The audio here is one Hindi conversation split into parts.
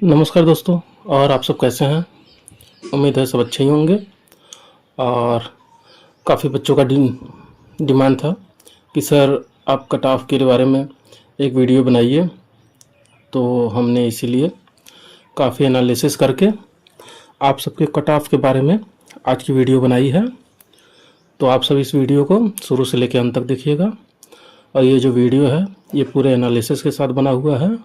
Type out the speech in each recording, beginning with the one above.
नमस्कार दोस्तों। और आप सब कैसे हैं? उम्मीद है सब अच्छे ही होंगे। और काफ़ी बच्चों का डिमांड था कि सर आप कट ऑफ के बारे में एक वीडियो बनाइए, तो हमने इसीलिए काफ़ी एनालिसिस करके आप सबके कट ऑफ के बारे में आज की वीडियो बनाई है। तो आप सब इस वीडियो को शुरू से लेकर अंत तक देखिएगा। और ये जो वीडियो है ये पूरे एनालिसिस के साथ बना हुआ है।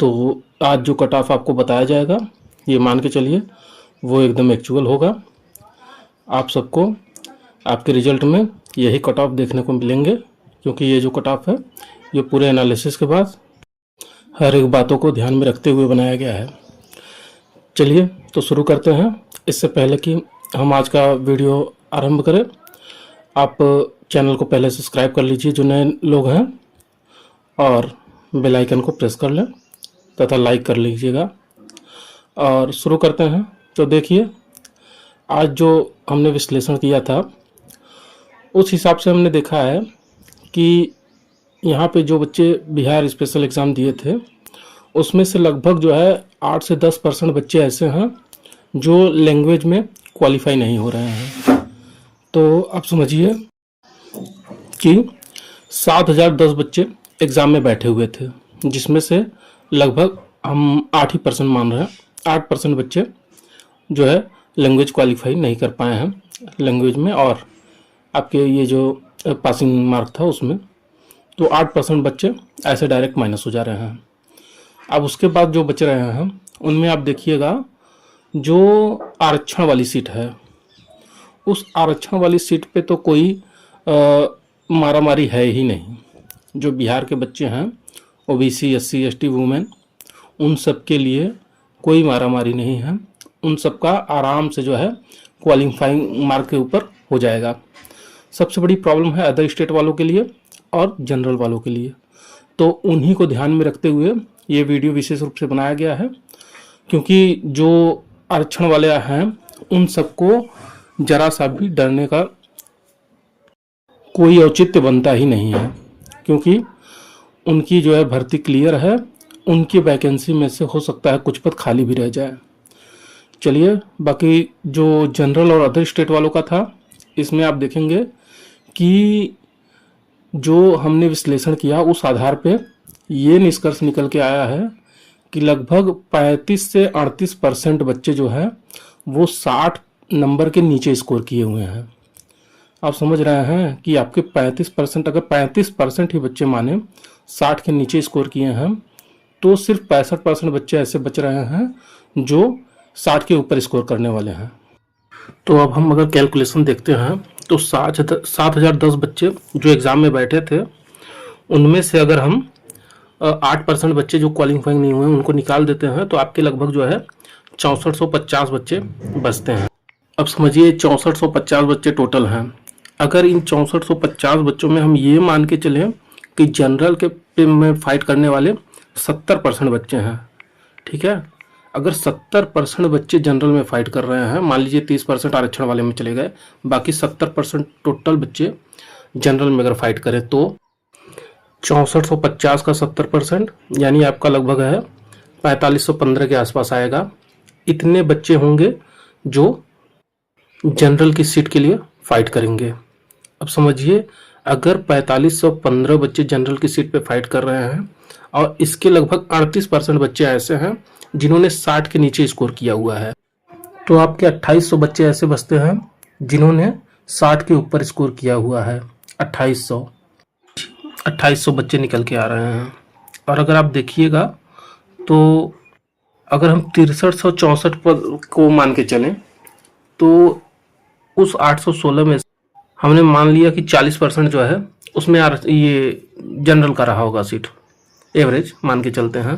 तो आज जो कट ऑफ आपको बताया जाएगा ये मान के चलिए वो एकदम एक्चुअल होगा। आप सबको आपके रिजल्ट में यही कट ऑफ देखने को मिलेंगे, क्योंकि ये जो कट ऑफ है ये पूरे एनालिसिस के बाद हर एक बातों को ध्यान में रखते हुए बनाया गया है। चलिए तो शुरू करते हैं। इससे पहले कि हम आज का वीडियो आरंभ करें, आप चैनल को पहले सब्सक्राइब कर लीजिए जो नए लोग हैं, और बेल आइकन को प्रेस कर लें तथा लाइक कर लीजिएगा। और शुरू करते हैं। तो देखिए, आज जो हमने विश्लेषण किया था उस हिसाब से हमने देखा है कि यहाँ पे जो बच्चे बिहार स्पेशल एग्ज़ाम दिए थे उसमें से लगभग जो है 8 से 10% बच्चे ऐसे हैं जो लैंग्वेज में क्वालिफाई नहीं हो रहे हैं। तो आप समझिए कि 7010 बच्चे एग्ज़ाम में बैठे हुए थे, जिसमें से लगभग हम 8% मान रहे हैं, 8% बच्चे जो है लैंग्वेज क्वालिफाई नहीं कर पाए हैं लैंग्वेज में, और आपके ये जो पासिंग मार्क था उसमें तो 8% बच्चे ऐसे डायरेक्ट माइनस हो जा रहे हैं। अब उसके बाद जो बच रहे हैं उनमें आप देखिएगा जो आरक्षण वाली सीट है, उस आरक्षण वाली सीट पे तो कोई मारामारी है ही नहीं। जो बिहार के बच्चे हैं ओबीसी, एससी, एसटी, वुमेन, उन सब के लिए कोई मारामारी नहीं है। उन सब का आराम से जो है क्वालिफाइंग मार्क के ऊपर हो जाएगा। सबसे बड़ी प्रॉब्लम है अदर स्टेट वालों के लिए और जनरल वालों के लिए। तो उन्हीं को ध्यान में रखते हुए ये वीडियो विशेष रूप से बनाया गया है, क्योंकि जो आरक्षण वाले हैं उन सबको जरा सा भी डरने का कोई औचित्य बनता ही नहीं है, क्योंकि उनकी जो है भर्ती क्लियर है। उनकी वैकेंसी में से हो सकता है कुछ पद खाली भी रह जाए। चलिए, बाकी जो जनरल और अदर स्टेट वालों का था इसमें आप देखेंगे कि जो हमने विश्लेषण किया उस आधार पे ये निष्कर्ष निकल के आया है कि लगभग 35 से 38% बच्चे जो है वो 60 नंबर के नीचे स्कोर किए हुए हैं। आप समझ रहे हैं कि आपके 35%, अगर 35% ही बच्चे माने 60 के नीचे स्कोर किए हैं तो सिर्फ 65% बच्चे ऐसे बच रहे हैं जो 60 के ऊपर स्कोर करने वाले हैं। तो अब हम अगर कैलकुलेशन देखते हैं तो 7010 बच्चे जो एग्ज़ाम में बैठे थे उनमें से अगर हम 8% बच्चे जो क्वालिफाइंग नहीं हुए उनको निकाल देते हैं तो आपके लगभग जो है 6450 बच्चे बचते हैं। अब समझिए 6450 बच्चे टोटल हैं। अगर इन 6450 बच्चों में हम ये मान के चलें कि जनरल के पे में फाइट करने वाले 70% बच्चे हैं, ठीक है। अगर 70% बच्चे जनरल में फाइट कर रहे हैं, मान लीजिए 30% आरक्षण वाले में चले गए, बाकी 70% टोटल बच्चे जनरल में अगर फाइट करें तो 6450 का 70% यानी आपका लगभग है 4515 के आसपास आएगा। इतने बच्चे होंगे जो जनरल की सीट के लिए फाइट करेंगे। अब समझिए, अगर 4515 बच्चे जनरल की सीट पे फाइट कर रहे हैं और इसके लगभग 38% बच्चे ऐसे हैं जिन्होंने 60 के नीचे स्कोर किया हुआ है, तो आपके 2800 बच्चे ऐसे बचते हैं जिन्होंने 60 के ऊपर स्कोर किया हुआ है। 2800 बच्चे निकल के आ रहे हैं। और अगर आप देखिएगा तो अगर हम 6364 पद को मान के चलें तो उस 816 में हमने मान लिया कि 40% जो है उसमें ये जनरल का रहा होगा सीट, एवरेज मान के चलते हैं।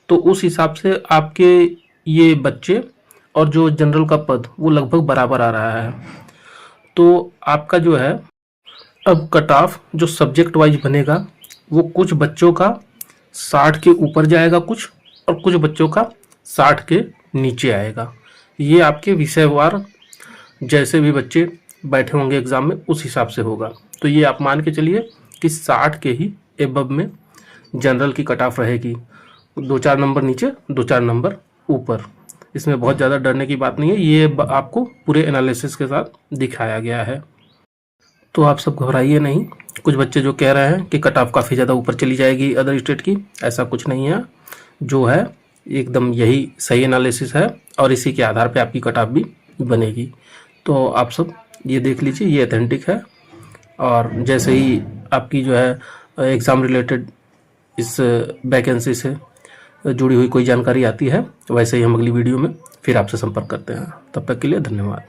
तो उस हिसाब से आपके ये बच्चे और जो जनरल का पद वो लगभग बराबर आ रहा है। तो आपका जो है अब कट ऑफ जो सब्जेक्ट वाइज बनेगा वो कुछ बच्चों का 60 के ऊपर जाएगा कुछ, और कुछ बच्चों का 60 के नीचे आएगा। ये आपके विषयवार जैसे भी बच्चे बैठे होंगे एग्ज़ाम में उस हिसाब से होगा। तो ये आप मान के चलिए कि 60 के ही एबव में जनरल की कट ऑफ रहेगी। 2-4 नंबर नीचे, 2-4 नंबर ऊपर। इसमें बहुत ज़्यादा डरने की बात नहीं है, ये आपको पूरे एनालिसिस के साथ दिखाया गया है। तो आप सब घबराइए नहीं। कुछ बच्चे जो कह रहे हैं कि कट ऑफ काफ़ी ज़्यादा ऊपर चली जाएगी अदर स्टेट की, ऐसा कुछ नहीं है। जो है एकदम यही सही एनालिसिस है और इसी के आधार पे आपकी कट ऑफ भी बनेगी। तो आप सब ये देख लीजिए, ये अथेंटिक है। और जैसे ही आपकी जो है एग्ज़ाम रिलेटेड इस वैकेंसी से जुड़ी हुई कोई जानकारी आती है, वैसे ही हम अगली वीडियो में फिर आपसे संपर्क करते हैं। तब तक के लिए धन्यवाद।